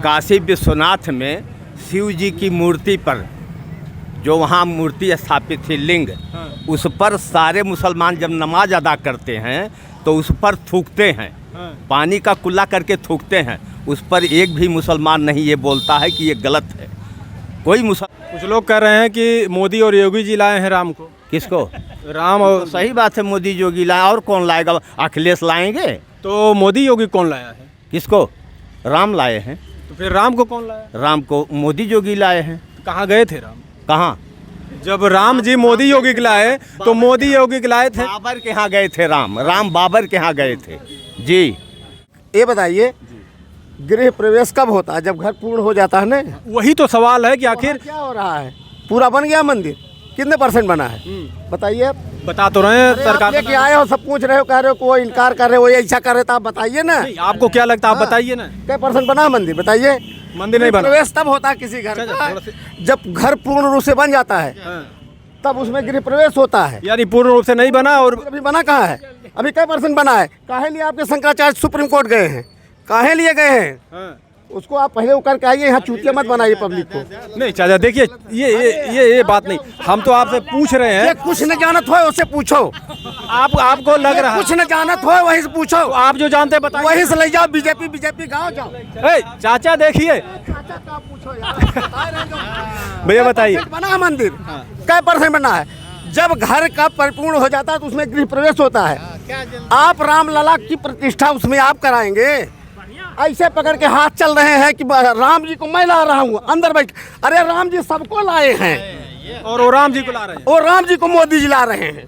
काशी विश्वनाथ में शिव जी की मूर्ति पर जो वहाँ मूर्ति स्थापित थी लिंग, उस पर सारे मुसलमान जब नमाज अदा करते हैं तो उस पर थूकते हैं, पानी का कुल्ला करके थूकते हैं। उस पर एक भी मुसलमान नहीं ये बोलता है कि ये गलत है। कोई कुछ लोग कह रहे हैं कि मोदी और योगी जी लाए हैं राम को। किसको? राम और सही बात है, मोदी योगी लाए, और कौन लाएगा? अखिलेश लाएंगे? तो मोदी योगी कौन लाया है? किसको? राम लाए हैं। तो फिर राम को कौन लाया? राम को मोदी योगी लाए हैं। कहाँ गए थे राम? कहाँ? जब राम जी मोदी योगी के लाए तो मोदी योगी के लाए थे। बाबर के यहाँ गए थे राम बाबर के यहाँ गए थे जी। ये बताइए गृह प्रवेश कब होता है? जब घर पूर्ण हो जाता है ना। वही तो सवाल है कि आखिर क्या हो रहा है? पूरा बन गया मंदिर? कितने % बना है बताइए आप। बता तो रहे हैं सरकार लेके आए हो, सब पूछ रहे हो, कह रहे हो कोई इनकार कर रहे हो, ऐसा कर रहे तो आप बताइए ना। आपको क्या लगता है आप बताइए ना। क्या % बना मंदिर बताइए? मंदिर नहीं बना। प्रवेश तब होता है किसी घर का जब घर पूर्ण रूप से बन जाता है, तब उसमें गृह प्रवेश होता है। यानी पूर्ण रूप से नहीं बना। और अभी बना कहाँ है? अभी क्या % बना है? काहे लिए आपके शंकराचार्य सुप्रीम कोर्ट गए हैं? काहे लिए गए हैं? उसको आप पहले उकर के आइए, यहाँ चूतिया मत बनाइए पब्लिक को। नहीं चाचा देखिए ये बात नहीं, हम तो आपसे पूछ रहे हैं। कुछ न जानत हो उससे पूछो। आपको लग रहा है कुछ न जानत हो वहीं से पूछो। तो आप जो जानते बताइए। वहीं से ले जाओ, बीजेपी गाँव जाओ। चाचा देखिए भैया बताइए बना मंदिर क्या % बना है? जब घर का परिपूर्ण हो जाता है तो उसमें गृह प्रवेश होता है। आप राम लला की प्रतिष्ठा उसमें आप कराएंगे? ऐसे पकड़ के हाथ चल रहे हैं कि राम जी को मैं ला रहा हूँ अंदर बैठ। अरे राम जी सबको लाए हैं और वो राम जी को ला रहे हैं, और राम जी को मोदी जी ला रहे हैं।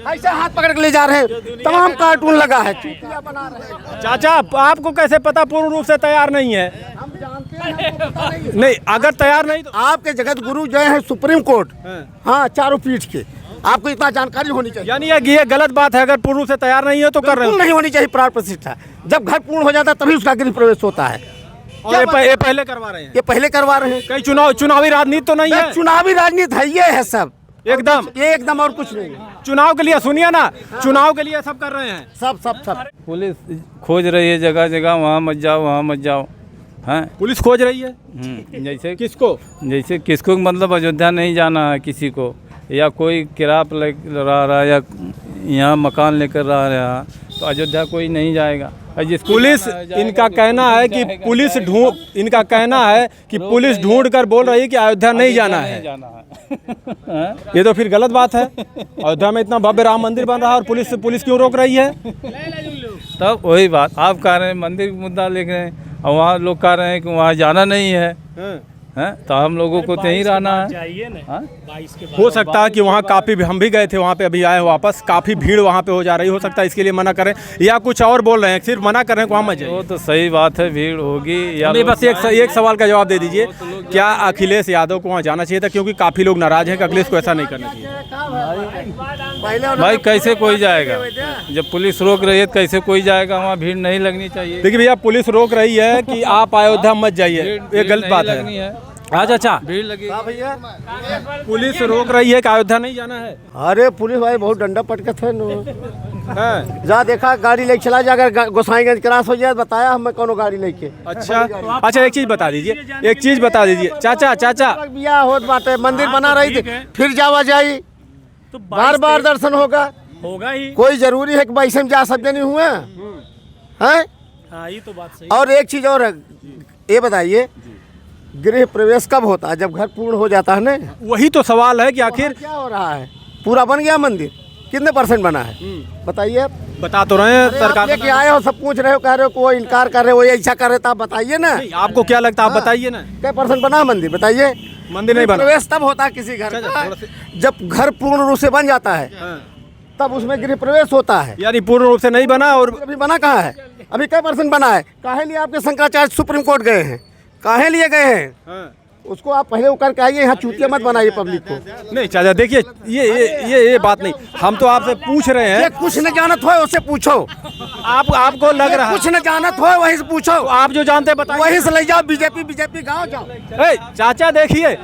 ऐसे हाथ पकड़ के ले जा रहे हैं। तमाम कार्टून लगा है, चूतिया बना रहे हैं। चाचा आपको कैसे पता पूर्ण रूप से तैयार नहीं है? हम जानते हैं नहीं अगर तैयार नहीं तो आपके जगत गुरु जो है सुप्रीम कोर्ट, हाँ चारों पीठ के, आपको इतना जानकारी होनी चाहिए। यानी ये गलत बात है। अगर पूर्ण रूप से तैयार नहीं है तो कर रहे हो। नहीं होनी चाहिए प्राण प्रतिष्ठा। जब घर पूर्ण हो जाता है तभी उसका गृह प्रवेश होता है। और ये पहले करवा रहे हैं। ये पहले करवा रहे हैं। कहीं चुनावी राजनीति तो नहीं है? चुनावी राजनीति है, ये है सब एकदम और कुछ नहीं। चुनाव के लिए सुनिए ना, चुनाव के लिए सब कर रहे हैं। सब पुलिस खोज रही है जगह जगह, वहाँ मत जाओ वहाँ मत जाओ। हाँ पुलिस खोज रही है। जैसे किसको मतलब अयोध्या नहीं जाना है किसी को, या कोई किराया ले रहा है या यहाँ मकान लेकर रहा है तो अयोध्या कोई नहीं जाएगा। पुलिस इनका कहना है कि पुलिस ढूंढ कर बोल रही है कि अयोध्या नहीं जाना है। ये तो फिर गलत बात है। अयोध्या में इतना भव्य राम मंदिर बन रहा है और पुलिस क्यों रोक रही है? तब वही बात आप कह रहे हैं, मंदिर मुद्दा लिख रहे हैं और वहाँ लोग कह रहे हैं कि वहाँ जाना नहीं है। हैं तो हम लोगों को यहीं रहना है। हो सकता है कि वहाँ काफ़ी, हम भी गए थे वहाँ पे, अभी आए वापस, काफ़ी भीड़ वहाँ पे हो जा रही, हो सकता है इसके लिए मना करें या कुछ और बोल रहे हैं, सिर्फ मना कर रहे हैं वहाँ मत जाइए। वो तो सही बात है, भीड़ होगी या नहीं। बस एक सवाल का जवाब दे दीजिए, क्या अखिलेश यादव को वहाँ जाना चाहिए था? क्योंकि काफ़ी लोग नाराज हैं कि अखिलेश को ऐसा नहीं करना चाहिए। भाई कैसे कोई जाएगा? जब पुलिस रोक रही है तो कैसे कोई जाएगा? वहाँ भीड़ नहीं लगनी चाहिए। देखिए भैया, पुलिस रोक रही है कि आप अयोध्या मत जाइए, ये गलत बात है। अच्छा भीड़ लगी भैया, पुलिस रोक रही है कि अयोध्या नहीं जाना है। अरे पुलिस भाई बहुत डंडा पटके थे जा देखा गाड़ी लेके चला जा, अगर गोसाईगंज क्रॉस हो जाए बताया हमें कौन गाड़ी लेके। अच्छा एक चीज बता दीजिए चाचा बिया होत बाटे, मंदिर बना रही थी, फिर जावा जाई तो बार दर्शन होगा ही। कोई जरूरी है कि वैसे में जा सब जने हुए हैं? ये तो बात सही। और एक चीज और है, ये बताइए गृह प्रवेश कब होता है? जब घर पूर्ण हो जाता है ना। वही तो सवाल है कि आखिर क्या हो रहा है? पूरा बन गया मंदिर? कितने % बना है बताइए आप। बता तो रहे हैं सरकार लेके आए हो, सब पूछ रहे हो, कह रहे हो कोई इनकार कर रहे हो, ऐसा कर रहे तो आप बताइए ना। आपको क्या लगता है आप बताइए ना। क्या % बना मंदिर बताइए? मंदिर नहीं बना। प्रवेश तब होता है किसी घर का जब घर पूर्ण रूप से बन जाता है, तब उसमें गृह प्रवेश होता है। यानी पूर्ण रूप से नहीं बना। और अभी बना कहाँ है? अभी क्या % बना है? काहे लिए आपके शंकराचार्य सुप्रीम कोर्ट गए हैं? काहे लिए गए हैं? उसको आप पहले उकर के आइए, यहाँ चूतिया मत बनाइए पब्लिक को। नहीं चाचा देखिए ये बात नहीं, हम तो आपसे पूछ रहे हैं। कुछ न जानत हो उससे पूछो। आपको लग रहा है कुछ न जानत हो वहीं से पूछो। आप जो जानते बताइए। वहीं से ले जाओ, बीजेपी गाँव जाओ। चाचा देखिए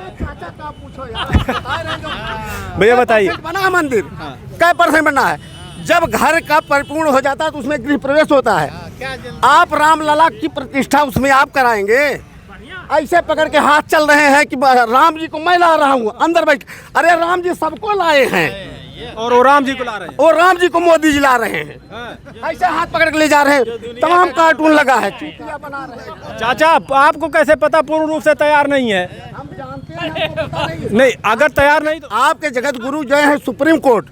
भैया बताइए बना मंदिर क्या % बना है? जब घर का परिपूर्ण हो जाता है तो उसमें गृह प्रवेश होता है। आप राम लला की प्रतिष्ठा उसमें आप कराएंगे? ऐसे पकड़ के हाथ चल रहे हैं कि राम जी को मैं ला रहा हूँ अंदर बैठ। अरे राम जी सबको लाए हैं और वो राम जी को ला रहे हैं। और राम जी को मोदी जी ला रहे हैं। ऐसे हाथ पकड़ के ले जा रहे हैं। तमाम कार्टून लगा है, चूतिया बना रहे हैं। चाचा आपको कैसे पता पूर्ण रूप से तैयार नहीं है? हम जानते हैं, हमको पता नहीं। नहीं, अगर तैयार नहीं तो आपके जगत गुरु जो है सुप्रीम कोर्ट,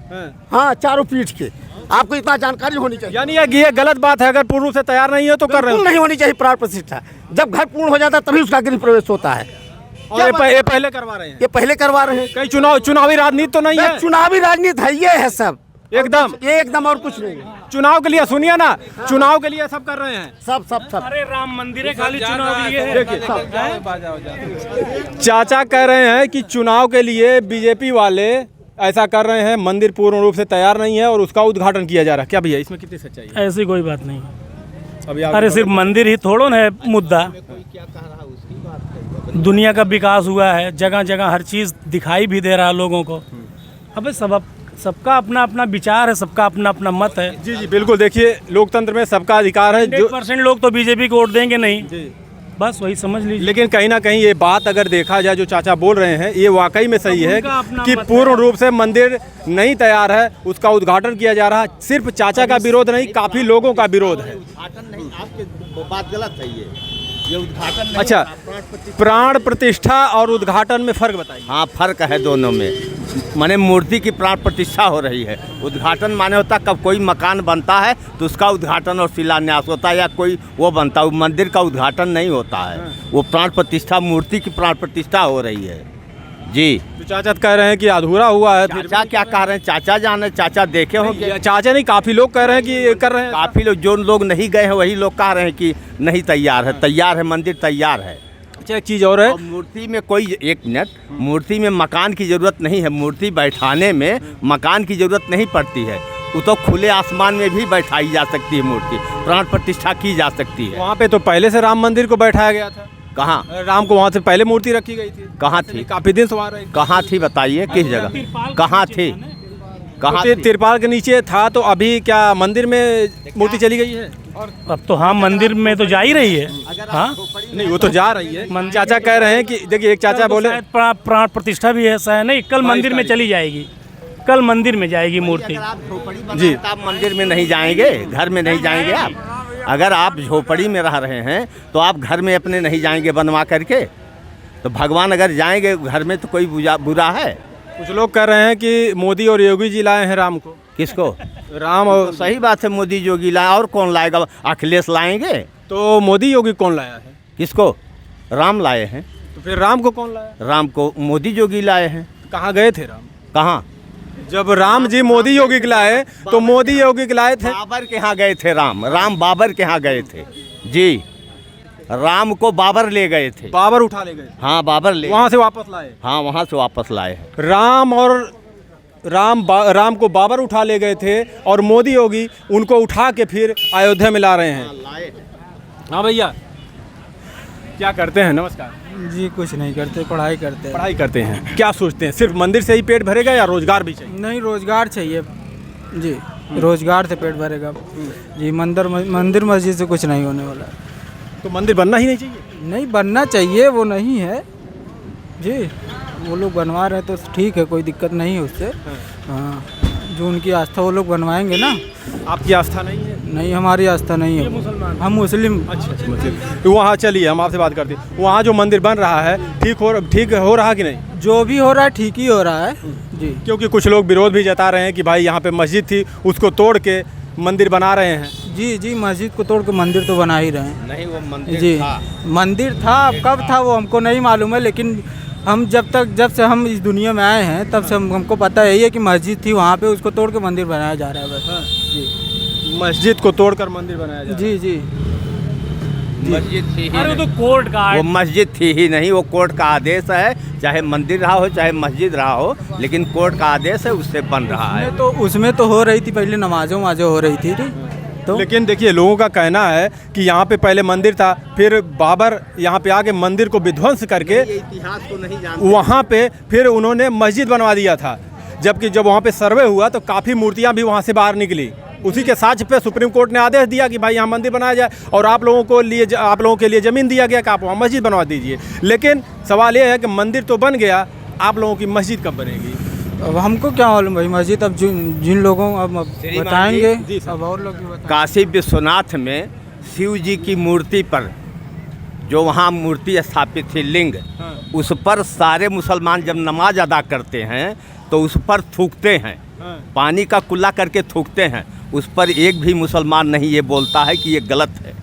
हाँ चारों पीठ के, आपको इतना जानकारी होनी चाहिए। यानी ये गलत बात है, अगर पूर्ण रूप से तैयार नहीं है तो कर रहे बिल्कुल हो। नहीं होनी चाहिए प्राण प्रतिष्ठा। जब घर पूर्ण हो जाता है तभी उसका गृह प्रवेश होता है। और ये पहले करवा रहे हैं। ये पहले करवा रहे हैं। कहीं चुनावी राजनीति तो नहीं है? चुनावी राजनीति है, ये है सब एकदम और कुछ नहीं। चुनाव के लिए सुनिए ना, चुनाव के लिए सब कर रहे हैं। सब अरे राम मंदिर है, खाली चुनाव के लिए है। चाचा कह रहे हैं कि चुनाव के लिए बीजेपी वाले ऐसा कर रहे हैं, मंदिर पूर्ण रूप से तैयार नहीं है और उसका उद्घाटन किया जा रहा है। क्या भैया इसमें कितनी सच्चाई है? ऐसी कोई बात नहीं। अभी अरे सिर्फ मंदिर ही थोड़ो ना है मुद्दा, दुनिया का विकास हुआ है, जगह जगह हर चीज़ दिखाई भी दे रहा है लोगों को। अबे सबका अपना अपना विचार है, सबका अपना अपना मत है। जी जी बिल्कुल। देखिए लोकतंत्र में सबका अधिकार है। 100% लोग तो बीजेपी को वोट देंगे नहीं, बस वही समझ लीजिए। लेकिन कहीं ना कहीं ये बात अगर देखा जाए, जो चाचा बोल रहे हैं ये वाकई में सही है उनका अपना कि मत पूर्ण है। रूप से मंदिर नहीं तैयार है, उसका उद्घाटन किया जा रहा है। सिर्फ चाचा का विरोध नहीं, काफी लोगों का विरोध है। उद्घाटन नहीं, आपके वो बात गलत है। ये उद्घाटन नहीं। अच्छा, प्राण प्रतिष्ठा और उद्घाटन में फर्क बताइए। हाँ, फर्क है दोनों में। माने मूर्ति की प्राण प्रतिष्ठा हो रही है, उद्घाटन माने होता कब कोई मकान बनता है तो उसका उद्घाटन और शिलान्यास होता है, या कोई वो बनता है, मंदिर का उद्घाटन नहीं होता है। वो प्राण प्रतिष्ठा, मूर्ति की प्राण प्रतिष्ठा हो रही है। जी, तो चाचा कह रहे हैं कि अधूरा हुआ है। फिर चाचा क्या कह रहे हैं? चाचा जाने, चाचा देखे होंगे। चाचा नहीं, काफी लोग कह रहे हैं कि कर रहे हैं। काफ़ी लोग, जो लोग नहीं गए हैं वही लोग कह रहे हैं कि नहीं तैयार है। तैयार है, मंदिर तैयार है। अच्छा, एक चीज़ और है, और मूर्ति में कोई, एक मिनट, मूर्ति में मकान की ज़रूरत नहीं है। मूर्ति बैठाने में मकान की ज़रूरत नहीं पड़ती है। वो तो खुले आसमान में भी बैठाई जा सकती है मूर्ति, प्राण प्रतिष्ठा की जा सकती है। वहाँ पे तो पहले से राम मंदिर को बैठाया गया था। कहाँ? राम को वहाँ से पहले मूर्ति रखी गई थी। कहाँ थी? काफी दिन से वहाँ रही। कहाँ थी बताइए, किस जगह, कहाँ थी? कहाँ तो थी? तिरपाल के नीचे था, तो अभी क्या मंदिर में मूर्ति चली गई है? अब तो हाँ, मंदिर में तो जा ही रही है। हाँ, नहीं, वो तो जा रही है। चाचा कह रहे हैं कि देखिए, एक चाचा बोले शायद प्राण प्रतिष्ठा भी ऐसा है। नहीं, कल मंदिर में चली जाएगी, कल मंदिर में जाएगी मूर्ति। जी, आप मंदिर में नहीं जाएंगे, घर में नहीं जाएंगे आप। अगर आप झोपड़ी में रह रहे हैं तो आप घर में अपने नहीं जाएंगे बनवा करके, तो भगवान अगर जाएंगे घर में तो कोई बुरा है? कुछ लोग कह रहे हैं कि मोदी और योगी जी लाए हैं राम को। किसको? राम और सही बात है, मोदी योगी लाए, और कौन लाएगा? अखिलेश लाएंगे? तो मोदी योगी कौन लाया है? किसको? राम लाए हैं। तो फिर राम को कौन लाया? राम को मोदी योगी लाए हैं। कहाँ गए थे राम? कहाँ? जब राम जी मोदी योगी के लाए तो मोदी योगी के लाए थे। बाबर के यहाँ गए थे राम बाबर के यहाँ गए थे। जी, राम को बाबर ले गए थे। बाबर उठा ले गए? हाँ, बाबर ले वहाँ से वापस लाए? हाँ, वहाँ से वापस लाए हैं। राम को बाबर उठा ले गए थे और मोदी योगी उनको उठा के फिर अयोध्या में ला रहे हैं। हाँ भैया, क्या करते हैं? नमस्कार जी। कुछ नहीं करते, पढ़ाई करते हैं। पढ़ाई करते हैं। क्या सोचते हैं, सिर्फ मंदिर से ही पेट भरेगा या रोजगार भी चाहिए? नहीं, रोजगार चाहिए जी, रोजगार से पेट भरेगा जी। मंदिर मस्जिद से कुछ नहीं होने वाला। तो मंदिर बनना ही नहीं चाहिए? नहीं, बनना चाहिए, वो नहीं है जी। वो लोग बनवा रहे तो ठीक है, कोई दिक्कत नहीं है उससे। हाँ, जो उनकी आस्था वो लोग बनवाएंगे ना। आपकी आस्था नहीं है? नहीं, हमारी आस्था नहीं है। हम मुस्लिम। अच्छा, मुस्लिम। तो वहाँ चलिए, हम आपसे बात करते हैं। वहाँ जो मंदिर बन रहा है ठीक हो रहा कि नहीं? जो भी हो रहा है ठीक ही हो रहा है जी। क्योंकि कुछ लोग विरोध भी जता रहे हैं कि भाई यहाँ पे मस्जिद थी, उसको तोड़ के मंदिर बना रहे हैं। जी, मस्जिद को तोड़ के मंदिर तो बना ही रहे हैं। नहीं, वो मंदिर जी था। मंदिर था, अब कब था वो हमको नहीं मालूम है, लेकिन हम जब से हम इस दुनिया में आए हैं तब से हमको पता यही है कि मस्जिद थी वहाँ पे, उसको तोड़ के मंदिर बनाया जा रहा है बस। जी, मस्जिद को तोड़कर मंदिर बनाया जा रहा है। जी। मस्जिद थी ही अरे नहीं। तो कोर्ट का वो मस्जिद थी ही नहीं, वो कोर्ट का आदेश है। चाहे मंदिर रहा हो चाहे मस्जिद रहा हो, लेकिन कोर्ट का आदेश है, उससे बन रहा है। उसमें तो हो रही थी पहले, नमाजों हो रही थी तो। लेकिन देखिए, लोगों का कहना है कि यहाँ पे पहले मंदिर था, फिर बाबर यहाँ पे आके मंदिर को विध्वंस करके इतिहास को नहीं जानते। वहाँ पे फिर उन्होंने मस्जिद बनवा दिया था। जबकि जब वहाँ पे सर्वे हुआ तो काफ़ी मूर्तियाँ भी वहाँ से बाहर निकली। उसी के साक्ष्य पे सुप्रीम कोर्ट ने आदेश दिया कि भाई यहाँ मंदिर बनाया जाए और आप लोगों के लिए ज़मीन दिया गया कि आप वहाँ मस्जिद बनवा दीजिए। लेकिन सवाल ये है कि मंदिर तो बन गया, आप लोगों की मस्जिद कब बनेगी? अब हमको क्या मालूम भाई, मस्जिद अब जिन लोगों अब बताएंगे। जी सर। अब और लोग भी बताएंगे। काशी विश्वनाथ में शिव जी की मूर्ति पर जो वहाँ मूर्ति स्थापित थी लिंग, उस पर सारे मुसलमान जब नमाज अदा करते हैं तो उस पर थूकते हैं, पानी का कुल्ला करके थूकते हैं। उस पर एक भी मुसलमान नहीं ये बोलता है कि ये गलत है।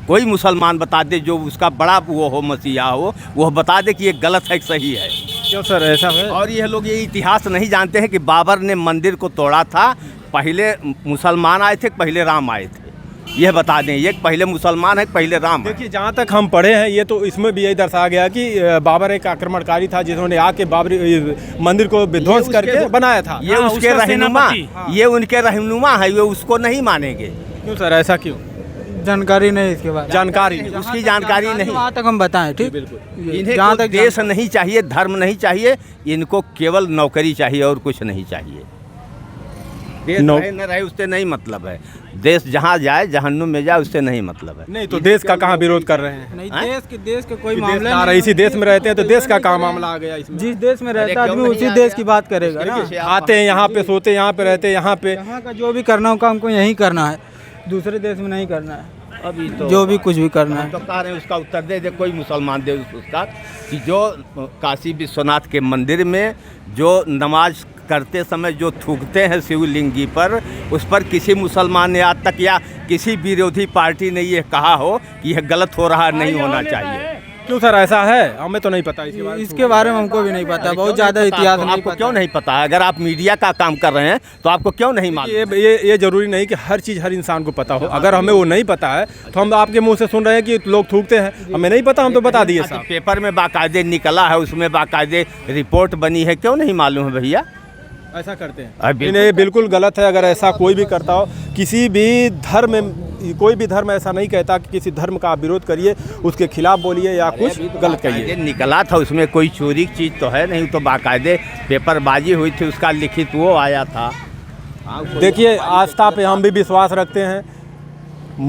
कोई मुसलमान बता दे जो उसका बड़ा वो हो, मसीहा हो, वह बता दे कि ये गलत है, सही है। क्यों सर ऐसा है? और ये लोग ये इतिहास नहीं जानते हैं कि बाबर ने मंदिर को तोड़ा था, पहले मुसलमान आए थे, पहले राम आए थे। यह बता दें, ये पहले मुसलमान है, पहले राम है। देखिए जहाँ तक हम पढ़े हैं ये तो इसमें भी यही दर्शाया गया कि बाबर एक आक्रमणकारी था जिन्होंने आके बाबरी मंदिर को विध्वंस करके बनाया था। ये उसके रहनुमा, ये उनके रहनुमा है, ये उसको नहीं मानेंगे। क्यों सर ऐसा क्यों? जानकारी नहीं इसके बारे में। जानकारी नहीं। उसकी जानकारी नहीं। वहाँ तक हम बताएं, ठीक। इन्हें जहाँ तक देश नहीं चाहिए, धर्म नहीं चाहिए, इनको केवल नौकरी चाहिए और कुछ नहीं चाहिए। देश रहे न रहे उससे नहीं मतलब है। देश जहाँ जाए, जहन्नुम में जाए, उससे नहीं मतलब है। नहीं तो देश का कहाँ विरोध कर रहे हैं? नहीं, देश के कोई देश मामला आ रहा है, इसी देश में रहते हैं तो देश का कहाँ मामला आ गया इसमें? जिस देश में रहता है क्यों आदमी नहीं उसी आ देश गया? की बात करेगा ना। आते हैं यहाँ पे, सोते यहाँ पे, रहते यहाँ पे। यहाँ का जो भी करना होगा हमको यहीं करना है, दूसरे देश में नहीं करना है। अभी तो जो भी कुछ भी करना है तो कह रहे हैं उसका उत्तर दे कोई मुसलमान दे उसका, कि जो काशी विश्वनाथ के मंदिर में जो नमाज करते समय जो थूकते हैं शिवलिंगी पर, उस पर किसी मुसलमान ने आज तक या किसी विरोधी पार्टी ने ये कहा हो कि यह गलत हो रहा, नहीं होना चाहिए। क्यों सर ऐसा है? हमें तो नहीं पता इसके बारे में हमको भी नहीं पता, बहुत ज़्यादा इतिहास नहीं आपको पता। क्यों नहीं पता है? अगर आप मीडिया का काम कर रहे हैं तो आपको क्यों नहीं मालूम? ये जरूरी नहीं कि हर चीज़ हर इंसान को पता हो। अगर हमें वो नहीं पता है तो हम आपके मुंह से सुन रहे हैं कि लोग थूकते हैं, हमें नहीं पता, हम तो बता दिए साहब। पेपर में बाकायदे निकला है, उसमें बाकायदे रिपोर्ट बनी है, क्यों नहीं मालूम है भैया? ऐसा करते हैं। इन्हें बिल्कुल गलत है। अगर ऐसा कोई भी करता हो, किसी भी धर्म में, कोई भी धर्म ऐसा नहीं कहता कि किसी धर्म का आप विरोध करिए, उसके खिलाफ बोलिए या कुछ गलत कहिए। निकला था, उसमें कोई चोरी की चीज़ तो है नहीं, तो बाकायदे पेपरबाजी हुई थी, उसका लिखित वो आया था। देखिए आस्था पे हम भी विश्वास रखते हैं।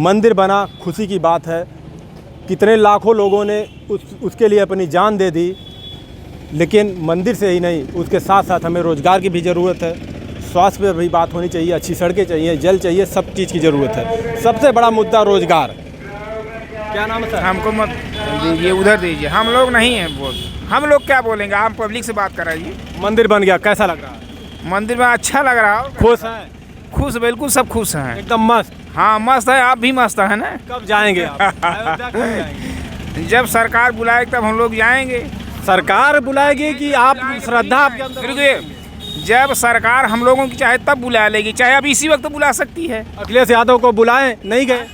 मंदिर बना, खुशी की बात है। कितने लाखों लोगों ने उसके लिए अपनी जान दे दी। लेकिन मंदिर से ही नहीं, उसके साथ साथ हमें रोज़गार की भी ज़रूरत है, स्वास्थ्य पर भी बात होनी चाहिए, अच्छी सड़कें चाहिए, जल चाहिए, सब चीज़ की ज़रूरत है। सबसे बड़ा मुद्दा रोज़गार। क्या नाम है सर? हमको मत दीजिए, उधर दीजिए, हम लोग नहीं हैं बोल। हम लोग क्या बोलेंगे, आप पब्लिक से बात कराइए। मंदिर बन गया, कैसा लग रहा है? मंदिर में अच्छा लग रहा हो? खुश हैं? खुश, बिल्कुल सब खुश हैं। एकदम मस्त। हाँ मस्त है, आप भी मस्त है ना। कब जाएंगे आप? अयोध्या कब जाएंगे? जब सरकार बुलाए तब हम लोग जाएंगे। सरकार बुलाएगी कि आप श्रद्धा आपके अंदर? रुकिए, जब सरकार हम लोगों की चाहे तब बुला लेगी, चाहे अब इसी वक्त बुला सकती है। अखिलेश यादव को बुलाएं, नहीं गए।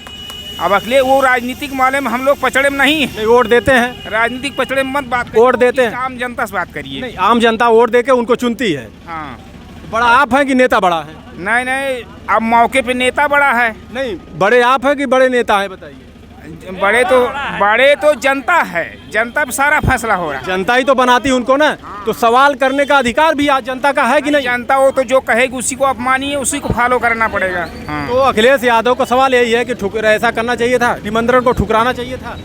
अब अखिलेश वो राजनीतिक मामले में हम लोग पचड़े में नहीं है। नहीं, वोट देते हैं। राजनीतिक पचड़े में मत बात वोट देते हैं। आम जनता से बात करिए। नहीं, आम जनता वोट देके उनको चुनती है। हाँ, बड़ा आप हैं कि नेता बड़ा है? नहीं नहीं, अब मौके पे नेता बड़ा है। नहीं, बड़े आप हैं कि बड़े नेता है, बताइए। बड़े तो जनता है, जनता पे सारा फैसला हो रहा है। जनता ही तो बनाती उनको ना, तो सवाल करने का अधिकार भी आज जनता का है कि नहीं? जनता वो तो जो कहेगी उसी को अपमानिए, उसी को फॉलो करना पड़ेगा। हाँ। तो अखिलेश यादव का सवाल यही है कि ऐसा करना चाहिए था, निमंत्रण को ठुकराना चाहिए था।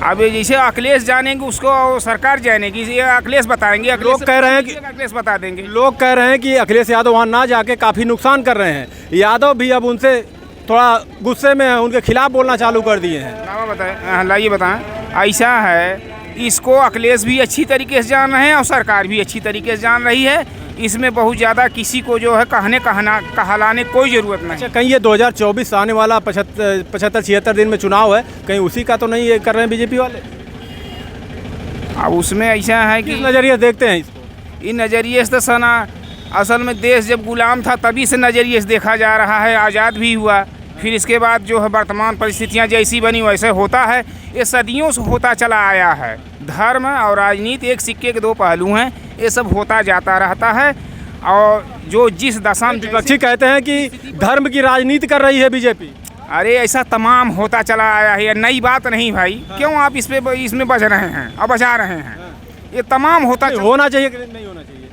अब जैसे अखिलेश जानेंगे उसको सरकार जानेगी, ये अखिलेश बताएंगे। लोग कह रहे हैं कि अखिलेश बता देंगे। लोग कह रहे हैं कि अखिलेश यादव वहाँ ना जाके काफ़ी नुकसान कर रहे हैं। यादव भी अब उनसे थोड़ा गुस्से में उनके खिलाफ बोलना चालू कर दिए हैं। नाम बताएं, लाइए बताएं। ऐसा है, इसको अखिलेश भी अच्छी तरीके से जान रहे हैं और सरकार भी अच्छी तरीके से जान रही है। इसमें बहुत ज़्यादा किसी को जो है कहलाने कोई ज़रूरत नहीं। अच्छा, कहीं ये 2024 आने वाला 75-76 दिन में चुनाव है, कहीं उसी का तो नहीं ये कर रहे हैं बीजेपी वाले? अब उसमें ऐसा है कि किस नज़रिए देखते हैं इसको? इन नज़रिए से तो सना असल में देश जब गुलाम था तभी से नज़रिए से देखा जा रहा है। आज़ाद भी हुआ, फिर इसके बाद जो है वर्तमान परिस्थितियां जैसी बनी वैसे होता है। ये सदियों से होता चला आया है। धर्म और राजनीति एक सिक्के के दो पहलू हैं, ये सब होता जाता रहता है। और जो जिस दशा में विपक्षी कहते हैं कि धर्म की राजनीति कर रही है बीजेपी। अरे ऐसा तमाम होता चला आया है, ये नई बात नहीं भाई। क्यों आप इसमें बच रहे हैं और बचा रहे हैं? ये तमाम होना चाहिए कि नहीं होना चाहिए?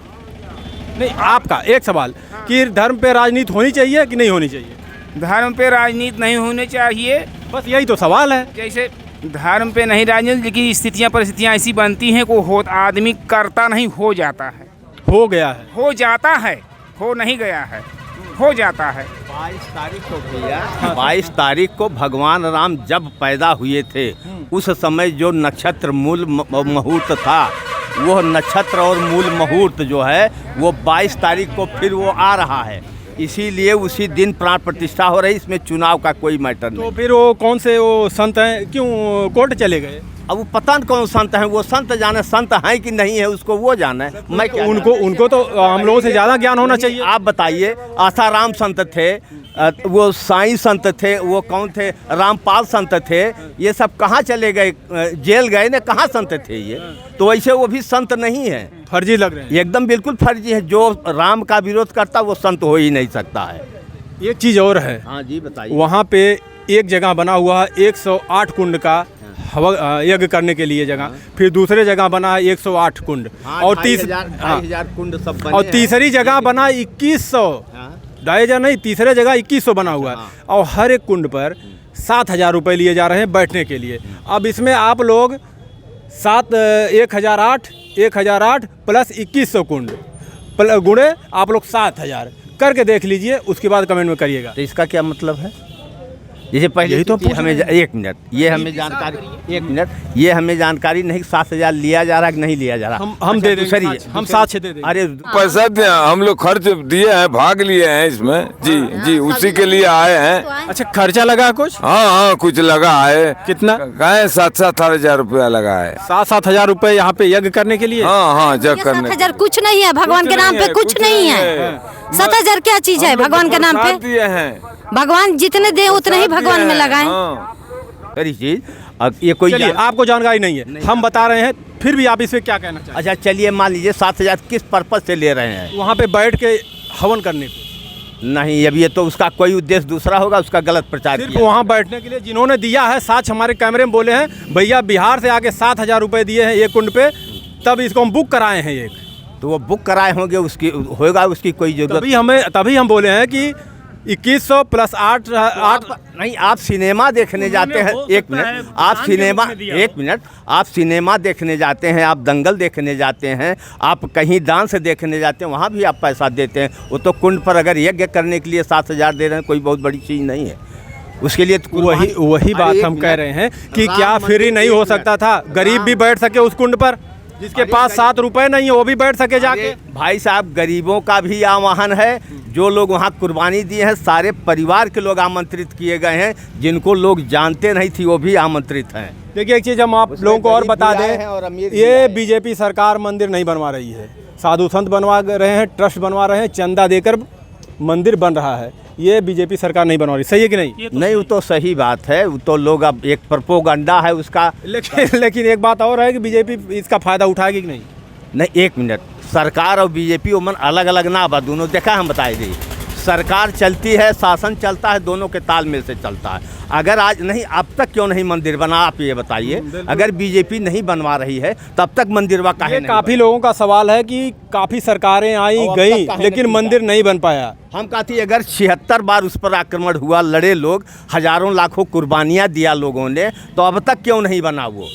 नहीं, आपका एक सवाल कि धर्म पे राजनीति होनी चाहिए कि नहीं होनी चाहिए? धर्म पे राजनीति नहीं होनी चाहिए, बस यही तो सवाल है। जैसे धर्म पे नहीं राजनीति, लेकिन स्थितियाँ परिस्थितियाँ ऐसी बनती हैं को हो आदमी करता नहीं, हो जाता है, हो गया है। हो जाता है, हो नहीं गया है, हो जाता है। 22 तारीख को भैया, 22 तारीख को भगवान राम जब पैदा हुए थे उस समय जो नक्षत्र मूल मुहूर्त था, वो नक्षत्र और मूल मुहूर्त जो है वो 22 तारीख को फिर वो आ रहा है, इसीलिए उसी दिन प्राण प्रतिष्ठा हो रही, इसमें चुनाव का कोई मैटर नहीं। तो फिर वो कौन से वो संत हैं, क्यों कोर्ट चले गए? अब वो पता नहीं कौन संत हैं, वो संत जाने, संत हैं कि नहीं है उसको वो जाने, मैं क्या उनको तो हम लोगों से ज़्यादा ज्ञान होना चाहिए। आप बताइए, आसाराम संत थे, वो साईं संत थे, वो कौन थे, रामपाल संत थे, ये सब कहाँ चले गए, जेल गए ना, कहाँ संत थे ये? तो वैसे वो भी संत नहीं है, फर्जी लग रहे हैं। एकदम बिल्कुल फर्जी है। जो राम का विरोध करता वो संत हो ही नहीं सकता है। एक चीज़ और है, हाँ जी बताइए। वहाँ पे एक जगह बना हुआ है 108 कुंड का हवा यज्ञ करने के लिए जगह, फिर दूसरे जगह बना है 108 कुंड, और 2,500 कुंड सब बने और हैं। तीसरी जगह बना 2100, हाँ। 2,000 नहीं, तीसरे जगह 2100 बना हुआ है, और हर एक कुंड पर 7,000 रुपये लिए जा रहे हैं बैठने के लिए। अब इसमें आप लोग 1,008 प्लस 2100 कुंड गुणे आप लोग 7,000 करके देख लीजिए, उसके बाद कमेंट में करिएगा। तो इसका क्या मतलब है? जैसे पहले यही तो हमें एक मिनट, ये हमें जानकारी, एक मिनट, ये हमें जानकारी नहीं 7,000 लिया जा रहा है कि नहीं लिया जा रहा। हम दे देंगे, हम 7-6 दे देंगे। अरे पैसा हम लोग खर्च दिए हैं, भाग लिए हैं इसमें जी जी, उसी के लिए आए हैं। अच्छा, खर्चा लगा कुछ? हाँ, कुछ लगा है। कितना? कहे 7,000 रुपया लगा है। 7,000 रुपये यहाँ पे यज्ञ करने के लिए? हाँ, जग करने। 7,000 कुछ नहीं है, भगवान के नाम पे कुछ नहीं है। 7,000 क्या चीज है भगवान के नाम पे? दिए हैं, भगवान जितने दे उतने ही भगवान में लगाएं। सारी चीज। अब ये कोई चलिए, आपको जानकारी नहीं है, हम बता रहे हैं, फिर भी आप इसमें क्या कहना चाहते हैं? अच्छा चलिए, मान लीजिए 7,000 किस पर्पज से ले रहे हैं? वहाँ पे बैठ के हवन करने पे? नहीं, अब ये तो उसका कोई उद्देश्य दूसरा होगा, उसका गलत प्रचार सिर्फ किया। वहाँ बैठने के लिए जिन्होंने दिया है, साथ हमारे कैमरे में बोले हैं, भैया बिहार से आके 7,000 रुपये दिए हैं एक कुंड पे, तब इसको हम बुक कराए हैं एक। तो वो बुक कराए होंगे, उसकी होगा उसकी कोई जरूरत। तभी हम बोले हैं कि 2100 प्लस 8 नहीं, आप सिनेमा देखने जाते हैं, एक मिनट, आप सिनेमा देखने जाते हैं, आप दंगल देखने जाते हैं, आप कहीं डांस देखने जाते हैं, वहाँ भी आप पैसा देते हैं। वो तो कुंड पर अगर यज्ञ करने के लिए 7,000 दे रहे हैं, कोई बहुत बड़ी चीज़ नहीं है उसके लिए। तो वही बात हम कह रहे हैं कि क्या फ्री नहीं हो सकता था? गरीब भी बैठ सके उस कुंड पर, जिसके पास 7 रुपए नहीं है वो भी बैठ सके जाके। भाई साहब, गरीबों का भी आह्वान है, जो लोग वहाँ कुर्बानी दिए हैं, सारे परिवार के लोग आमंत्रित किए गए हैं, जिनको लोग जानते नहीं थी वो भी आमंत्रित हैं। देखिए, एक चीज़ हम आप लोगों को और बता दें, दें, ये बीजेपी सरकार मंदिर नहीं बनवा रही है, साधु संत बनवा रहे हैं, ट्रस्ट बनवा रहे हैं, चंदा देकर मंदिर बन रहा है। ये बीजेपी सरकार नहीं बनवा रही, सही है कि नहीं? नहीं, वो तो सही बात है, वो तो लोग अब एक प्रोपोगंडा है उसका। लेकिन एक बात और है कि बीजेपी इसका फ़ायदा उठाएगी कि नहीं? नहीं, एक मिनट, सरकार और बीजेपी उमन अलग अलग ना बा, दोनों देखा हम बताए दी। सरकार चलती है, शासन चलता है, दोनों के तालमेल से चलता है। अगर आज नहीं, अब तक क्यों नहीं मंदिर बना, आप ये बताइए। अगर बीजेपी नहीं बनवा रही है तब तक मंदिर वा काहे नहीं? काफ़ी लोगों का सवाल है कि काफ़ी सरकारें आई गई, लेकिन मंदिर नहीं बन पाया। हम कहते हैं अगर 76 बार उस पर आक्रमण हुआ, लड़े लोग, हजारों लाखों कुर्बानियाँ दिया लोगों ने, तो अब तक क्यों नहीं बना? वो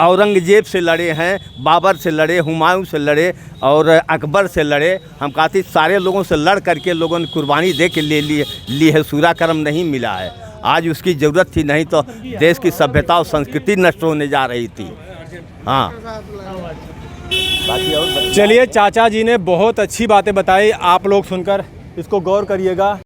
औरंगजेब से लड़े हैं, बाबर से लड़े, हुमायूं से लड़े और अकबर से लड़े। हम कहते सारे लोगों से लड़ करके लोगों ने कुर्बानी दे के ली है, सूरा कर्म नहीं मिला है। आज उसकी ज़रूरत थी, नहीं तो देश की सभ्यता और संस्कृति नष्ट होने जा रही थी। हाँ, चलिए, चाचा जी ने बहुत अच्छी बातें बताई, आप लोग सुनकर इसको गौर करिएगा।